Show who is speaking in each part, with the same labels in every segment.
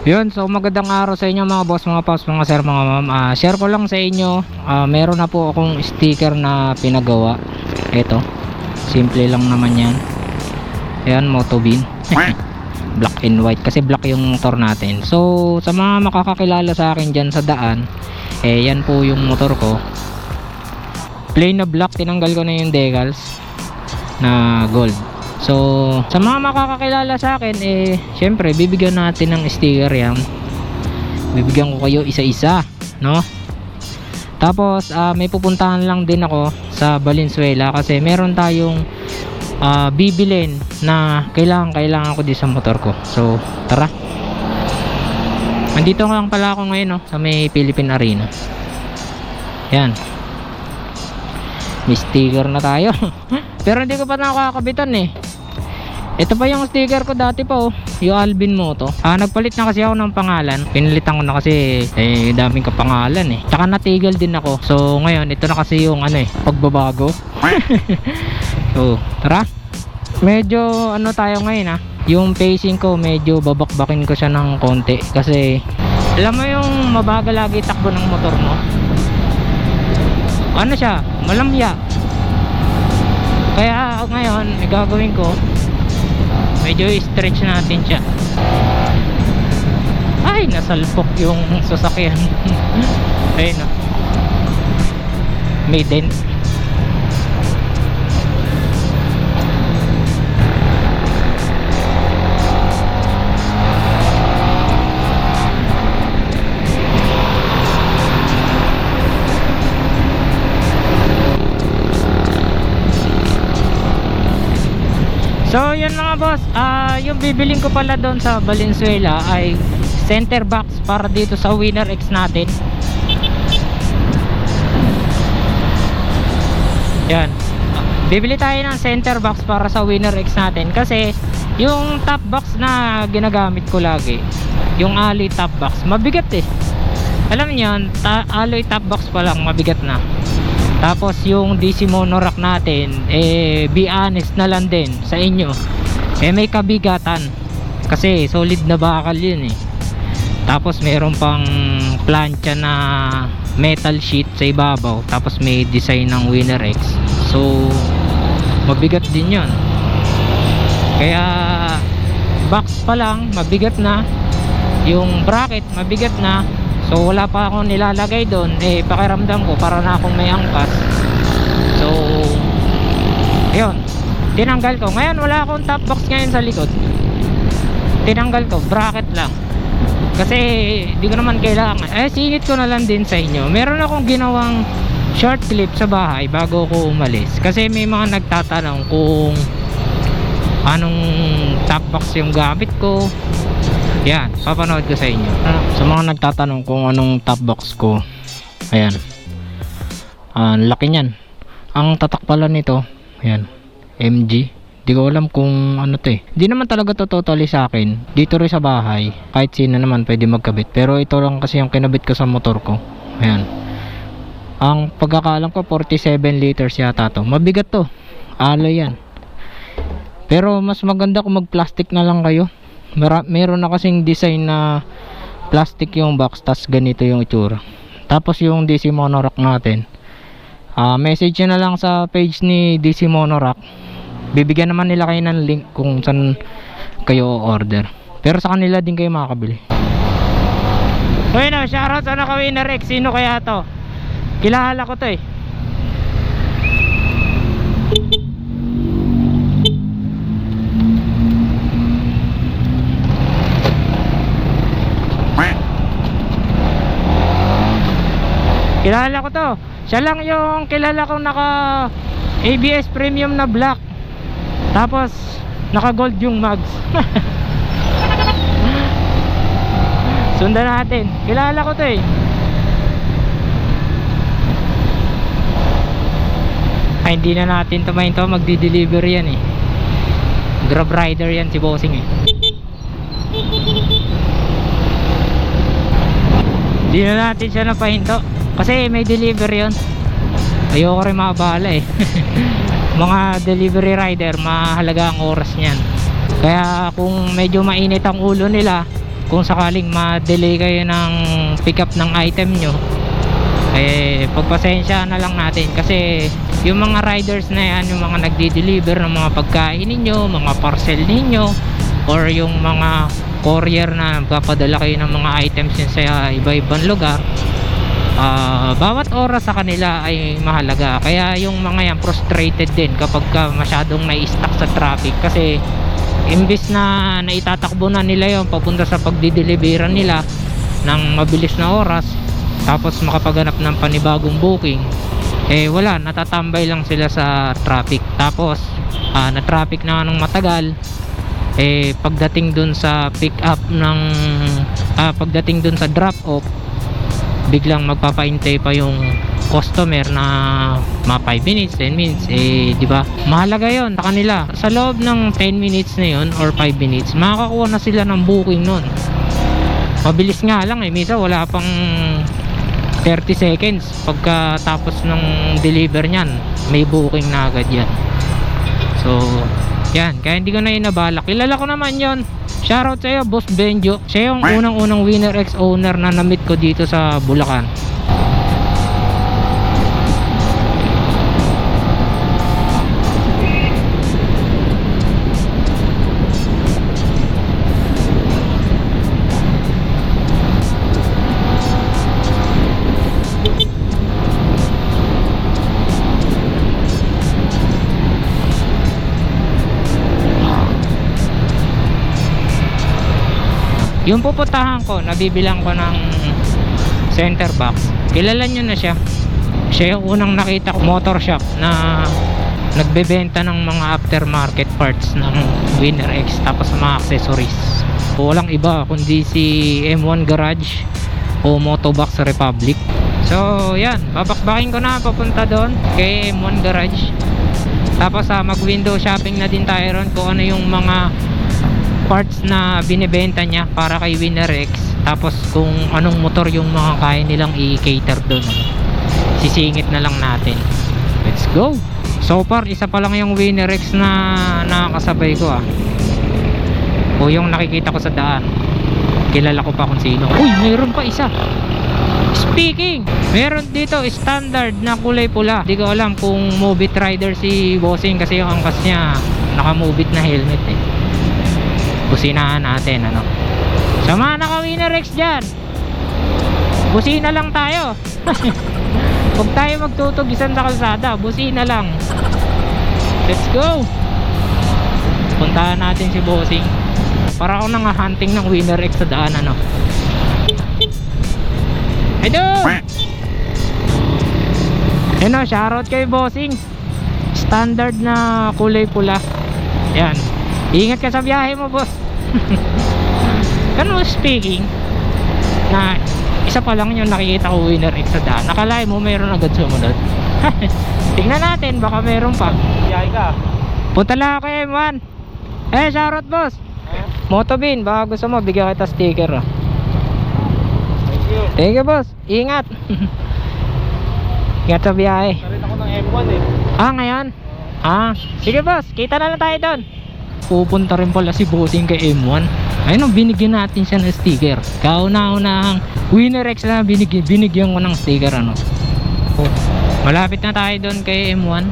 Speaker 1: Yun, so magandang araw sa inyo mga boss, mga paps, mga sir, mga ma'am. Share ko lang sa inyo, meron na po akong sticker na pinagawa. Ito, simple lang naman yan. Ayan, Motobin. Black and white, kasi black yung motor natin. So, sa mga makakakilala sa akin dyan sa daan, yan po yung motor ko. Plain na black, tinanggal ko na yung decals na gold. So, sa mga makakakilala sa akin, syempre, bibigyan natin ng sticker yan. Bibigyan ko kayo isa-isa, no? Tapos, may pupuntahan lang din ako sa Valenzuela kasi meron tayong bibilin na kailangan ko din sa motor ko. So, tara. Nandito nga lang pala ako ngayon, no? Sa may Philippine Arena. Yan. May sticker na tayo. Pero hindi ko pa nakakabitan eh. Ito pa yung sticker ko dati pa oh, yung Alvin Moto. Nagpalit na kasi ako ng pangalan. Pinalitan ko na kasi daming kapangalan eh. Tsaka natigil din ako. So ngayon ito na kasi yung pagbabago. So tara. Medyo tayo ngayon yung pacing ko medyo babakbakin ko siya ng konti. Kasi alam mo yung mabagal lagi takbo ng motor mo. Ano siya? Malamya. Kaya ngayon gagawin ko, medyo i-stretch natin siya. Ay, nasalpok yung sasakyan. Ayun o, may dent. So yun mga boss, yung bibiling ko pala doon sa Valenzuela ay center box para dito sa Winner X natin. Yan, bibili tayo ng center box para sa Winner X natin kasi yung top box na ginagamit ko lagi, yung alloy top box, mabigat eh. Alam niyo yun, alloy top box pa lang mabigat na. Tapos yung DC monorack natin, be honest na lang din sa inyo, may kabigatan kasi solid na bakal yun eh. Tapos meron pang plancha na metal sheet sa ibabaw, tapos may design ng Winner X. So mabigat din yun. Kaya box pa lang mabigat na, yung bracket mabigat na. So wala pa akong nilalagay doon, pakiramdam ko para na akong may angkas. So ayun, tinanggal ko. Ngayon wala akong top box ngayon sa likod. Tinanggal ko, bracket lang. Kasi di ko naman kailangan. Singit ko na lang din sa inyo. Meron akong ginawang short clip sa bahay bago ko umalis. Kasi may mga nagtatanong kung anong top box yung gamit ko. Yan, papanood ko sa inyo. Sa mga nagtatanong kung anong top box ko, ayan, laki nyan. Ang tatak pala nito, ayan, MG. Di ko alam kung ano to eh. Di naman talaga to totally sa akin. Dito rin sa bahay, kahit sino naman pwede magkabit. Pero ito lang kasi yung kinabit ko sa motor ko. Ayan, ang pagkakaalam ko 47 liters yata to. Mabigat to, alloy yan. Pero mas maganda kung mag plastic na lang kayo. Meron na kasing design na plastic yung box, tas ganito yung itsura. Tapos yung DC monorack natin, message nyo na lang sa page ni DC monorack. Bibigyan naman nila kayo ng link kung saan kayo order. Pero sa kanila din kayo makakabili. So yun o, shoutout sa naka-Winner X. Sino kaya to? Kilala ko to eh. Kilala ko to. Siya lang yung kilala kong naka ABS premium na black. Tapos naka gold yung mags. Sundan natin. Kilala ko to eh. Ay, hindi na natin tamayin to. Magdi-deliver yan eh. Grab rider yan si bossing eh. Hindi na natin siya napahinto kasi may delivery yun. Ayoko rin maabala eh. Mga delivery rider, mahalaga ang oras niyan. Kaya kung medyo mainit ang ulo nila, kung sakaling ma-delay kayo ng pick up ng item nyo, eh pagpasensya na lang natin, kasi yung mga riders na yan, yung mga nagdi-deliver ng mga pagkain ninyo, mga parcel ninyo, or yung mga courier na nagpapadala kayo ng mga items yun sa iba-ibang lugar, bawat oras sa kanila ay mahalaga. Kaya yung mga yan frustrated din kapag masyadong na-stuck sa traffic, kasi imbis na naitatakbo na nila yung papunta sa pagdideliveran nila ng mabilis na oras, tapos makapaghanap ng panibagong booking, eh wala, natatambay lang sila sa traffic. Tapos na traffic na nung matagal, eh pagdating dun sa pick up ng pagdating dun sa drop off, biglang magpapaintay pa yung customer na mga 5 minutes, 10 minutes, eh di ba? Mahalaga yon sa kanila. Sa loob ng 10 minutes na yon or 5 minutes, makakakuha na sila ng booking nun. Mabilis nga lang eh, minsan wala pang 30 seconds pagkatapos ng deliver nyan, may booking na agad yan. So yan, kaya hindi ko na inabalak. Kilala ko naman yon. Shoutout sa'yo, Boss Benjo. Siya yung unang-unang Winner X owner na na-meet ko dito sa Bulacan. Yung pupuntahan ko, nabibilang ko ng center box, kilala nyo na siya. Siya yung unang nakita ko motor shop na nagbebenta ng mga aftermarket parts ng Winner X, tapos mga accessories. Walang iba kundi si M1 Garage o Motobox Republic. So yan, babakbakin ko na papunta doon kay M1 Garage. Tapos mag window shopping na din tayo ron kung ano yung mga parts na binibenta niya para kay Winner X, tapos kung anong motor yung mga kaya nilang i-cater doon, sisingit na lang natin. Let's go. So far isa pa lang yung Winner X na nakakasabay ko o yung nakikita ko sa daan. Kilala ko pa kung sino. Uy, mayroon pa isa. Speaking, meron dito standard na kulay pula. Di ko alam kung Movit rider si Bossing, kasi yung angkas niya naka Movit na helmet eh. Businahan natin, ano. Sama na ka Winner X dyan. Busina lang tayo. Huwag tayo magtutugisan sa kalsada, busina lang. Let's go. Puntahan natin si Bossing. Para ako hunting ng Winner X sa daan, ano. Hello. Ano, shoutout kay Bossing. Standard na kulay pula. Yan. Ingat ka sa biyahe mo, boss. Ano, speaking na isa pa lang yung nakikita ko Winner X sa daan, nakalain mo mayroon agad sumunod. Tingnan natin, baka mayroon pa.
Speaker 2: Biyahe ka.
Speaker 1: Punta lang ako kay M1. Shoutout, boss. Motobin, baka gusto mo bigyan kita sticker.
Speaker 2: Thank you.
Speaker 1: Thank you, boss. Ingat. Ingat sa biyahe.
Speaker 2: Narin ako ng M1 eh.
Speaker 1: Ngayon? Sige, boss, kita na lang tayo doon. Pupunta rin pala si Bossing kay M1. Ayun, binigyan natin siya ng sticker. Kauna-unahang Winner X na binigyan ko ng sticker, ano. Malapit na tayo doon kay M1.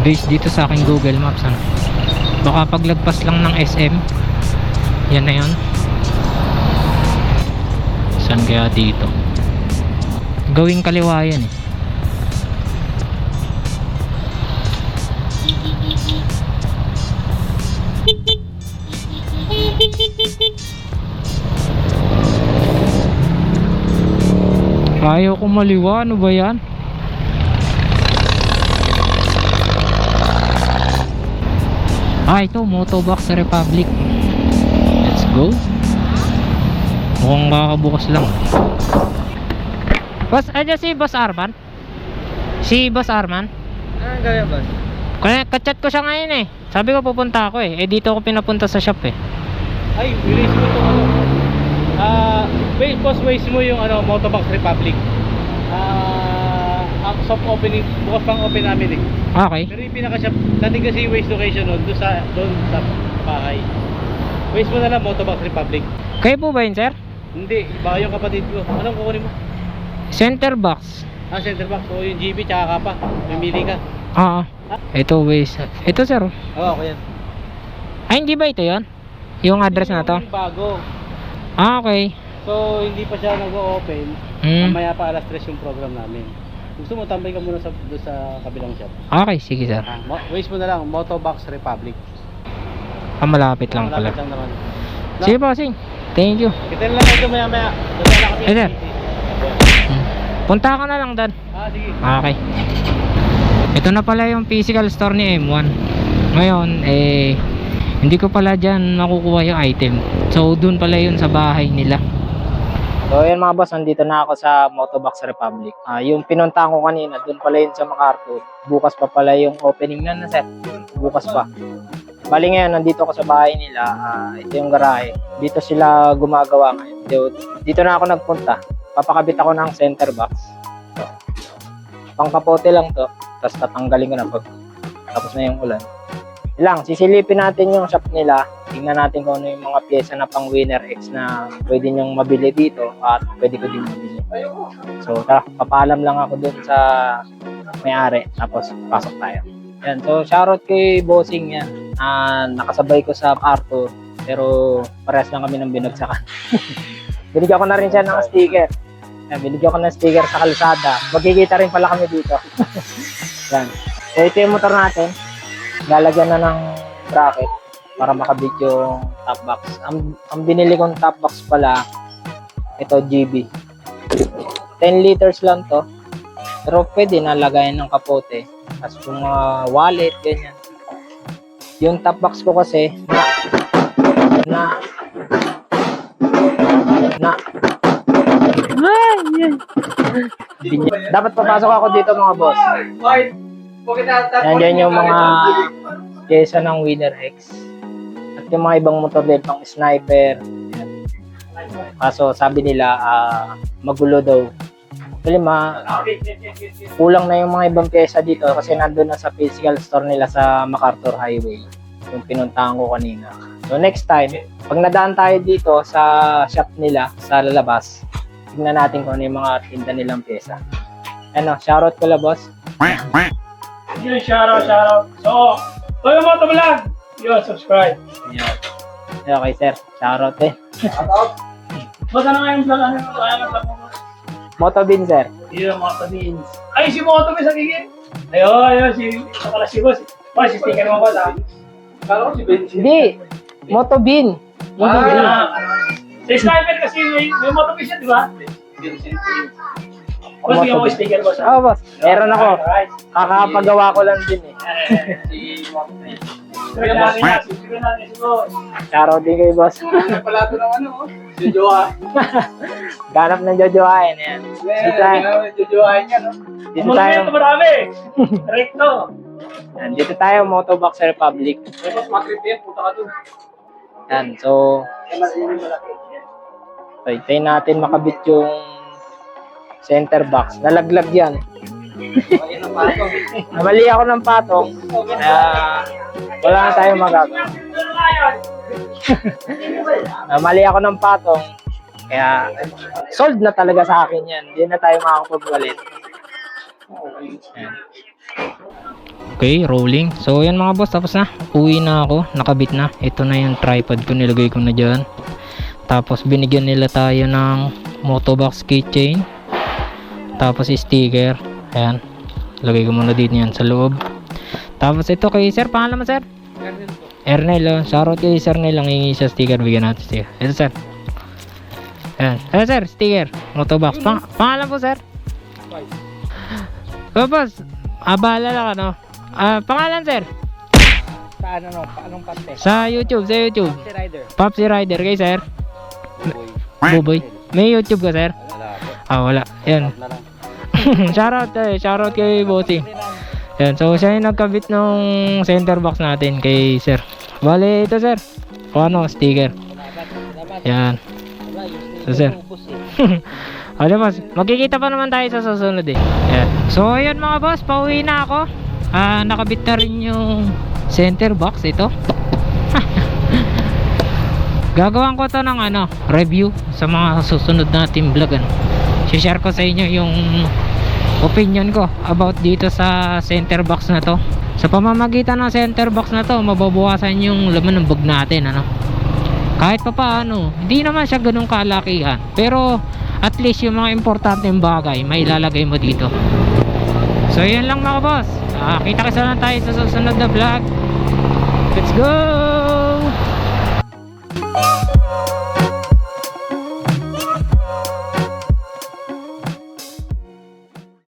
Speaker 1: Based dito sa aking Google Maps, ano. Baka paglagpas lang ng SM. Yan na yun. Saan kaya dito? Gawing kaliwa yan eh. Ayaw ko maliwa, ano ba yan? Ito, Motobox Republic. Let's go. Mukhang kakabukas lang. Boss, aja si Boss Arman? Si Boss Arman?
Speaker 2: Anong gawin, boss?
Speaker 1: Kachat ko siya ngayon eh. Sabi ko pupunta ako eh. Dito ako pinapunta sa shop eh.
Speaker 2: Ay, release mo itong ano. Boss, waste mo yung Motobox Republic. Ang soft opening, bukas pang open namin eh.
Speaker 1: Okay.
Speaker 2: Pero yung pinaka-shop, dati kasi yung waste location doon sa bahay. Waste mo na lang Motobox Republic.
Speaker 1: Kayo po ba yun, sir?
Speaker 2: Hindi, baka yung kapatid ko. Anong kukunin mo?
Speaker 1: Center box.
Speaker 2: Center box. O yung GB tsaka kapa. Mamili ka.
Speaker 1: Oo. Ito, waste. Ito, sir.
Speaker 2: Oo, okay yan.
Speaker 1: Ay, hindi ba ito yon? Yung address na to?
Speaker 2: Yung bago.
Speaker 1: Ah, okay.
Speaker 2: So, hindi pa siya nag-o-open. Mamaya pa alas 3 yung program namin. Gusto mo, tambay ka muna doon sa kabilang shop.
Speaker 1: Okay, sige, sir.
Speaker 2: Waste mo na lang, Motobox Republic.
Speaker 1: Malapit lang pala.
Speaker 2: Malapit lang naman.
Speaker 1: Sige, bossing. Thank you.
Speaker 2: Kita na lang ito maya-maya. Doon na kami.
Speaker 1: Eh, sir. Punta ka na lang doon.
Speaker 2: Sige.
Speaker 1: Okay. Ito na pala yung physical store ni M1. Ngayon, hindi ko pala dyan makukuha yung item. So, dun pala yun sa bahay nila. So, ayan mga boss, nandito na ako sa Motobox Republic. Yung pinuntahan ko kanina, dun pala yun sa MacArthur. Bukas pa pala yung opening na set. Bukas pa. Bali ngayon, nandito ako sa bahay nila. Ito yung garahe. Dito sila gumagawa ngayon. Dito na ako nagpunta. Papakabit ako ng center box. So, pangkapote lang to. Tapos tatanggalin ko na pag tapos na yung ulan. Ilang, sisilipin natin yung shop nila. Tingnan natin kung ano yung mga pyesa na pang Winner X na pwede nyong mabili dito at pwede ko din mabili. So, tara, papaalam lang ako dun sa may-ari. Tapos, pasok tayo. Yan, so shoutout kay Bossing yan. Nakasabay ko sa Arthur. Pero parehas lang kami ng binagsakan. Binigyan ko na rin siya ng sticker. Yan, binigyan ko ng sticker sa kalsada. Magkikita rin pala kami dito. Yan. So, ito yung motor natin. Lalagyan na ng bracket para makabit yung top box. Ang binili kong top box pala, ito GB. 10 liters lang to. Pero pwede na lagayan ng kapote. Tapos yung wallet, ganyan. Yung top box ko kasi, dapat papasok ako dito mga boss. Yan yung mga pyesa ng Winner X. At yung mga ibang motor din pang sniper. Yan. Kaso sabi nila magulo daw. Actually kulang na yung mga ibang pyesa dito kasi nandun na sa physical store nila sa MacArthur Highway. Yung pinuntahan ko kanina. So next time, pag nadaan tayo dito sa shop nila sa lalabas, tingnan natin kung ano yung mga tinda nilang pyesa. Ano, shoutout ko la boss.
Speaker 3: Yun, shoutout. So, Toyo Moto Vlog, yun, subscribe.
Speaker 1: Yan. Okay, sir. Shoutout eh.
Speaker 3: Basta na nga yung vlog, ano yung vlog mo?
Speaker 1: Motobin, sir.
Speaker 3: Yun, Moto Beans. Ay, si Moto Beans ang gigil. Ayun, ito pala si Boss. Boss, si sticker mo ba sa? Kala ko si Ben.
Speaker 1: Hindi. Motobin.
Speaker 3: Si Sniper kasi may Moto Beans yan, di ba? Boss, bigyan mo sticker, boss.
Speaker 1: Oo, boss. Meron ako. Kakapagawa ko lang din eh.
Speaker 3: Siguro natin si Boss.
Speaker 1: Shoutout din kay boss.
Speaker 2: Pala ito ng ano, si Joa.
Speaker 1: Ganap ng jojoain. Yan.
Speaker 2: Jojoain yan, no?
Speaker 1: Dito tayo.
Speaker 3: Marami. Recto.
Speaker 1: Yan. Dito tayo, Motobox Republic.
Speaker 2: Tapos matrip yan, puta ka doon.
Speaker 1: Yan. So, hintayin natin makabit yung center box. Nalaglag yan. Namali ako ng patong. Kaya wala na tayong magagawa. Namali ako ng patong. Kaya sold na talaga sa akin yan. Hindi na tayo makakapagwalit. Okay, rolling. So yan mga boss, tapos na. Uwi na ako. Nakabit na. Ito na yung tripod ko. Nilagay ko na dyan. Tapos binigyan nila tayo ng Motobox keychain. Tapos sticker. Ayan. Lagay ko muna dito yan sa loob. Tapos ito kay sir. Pangalan mo sir? Ernel. Oh. Shoutout kay sir Ernel. Ang hingi sa sticker. Bigyan natin sticker. Ito sir. Ayan. Ito sir. Sticker. Motobox. Pangalan po sir? So boss. Abala lang ano. Pangalan sir?
Speaker 2: Sa ano, anong parte?
Speaker 1: Sa YouTube. Sa YouTube.
Speaker 2: Si Rider.
Speaker 1: Popsi Rider kay sir. Buboy. May YouTube ka sir? Wala. Yan. Shoutout kay Bossing. Yan. So siya yung nagkabit ng center box natin kay sir. Bale ito sir. Ano, sticker. Yan. So sir. Ano boss, magkikita pa naman tayo sa susunod eh. Yan. So ayun mga boss, pauwi na ako. Nakabit na rin yung center box ito. Gagawan ko to ng review sa mga susunod nating vlog. Share ko sa inyo yung opinion ko about dito sa center box na to. Sa pamamagitan ng center box na to, mababawasan yung laman ng bag natin, kahit pa paano. Hindi naman siya ganun kalakihan, pero at least yung mga importanteng bagay may ilalagay mo dito. So yun lang mga boss. Kita-kita na tayo sa susunod na vlog. Let's go!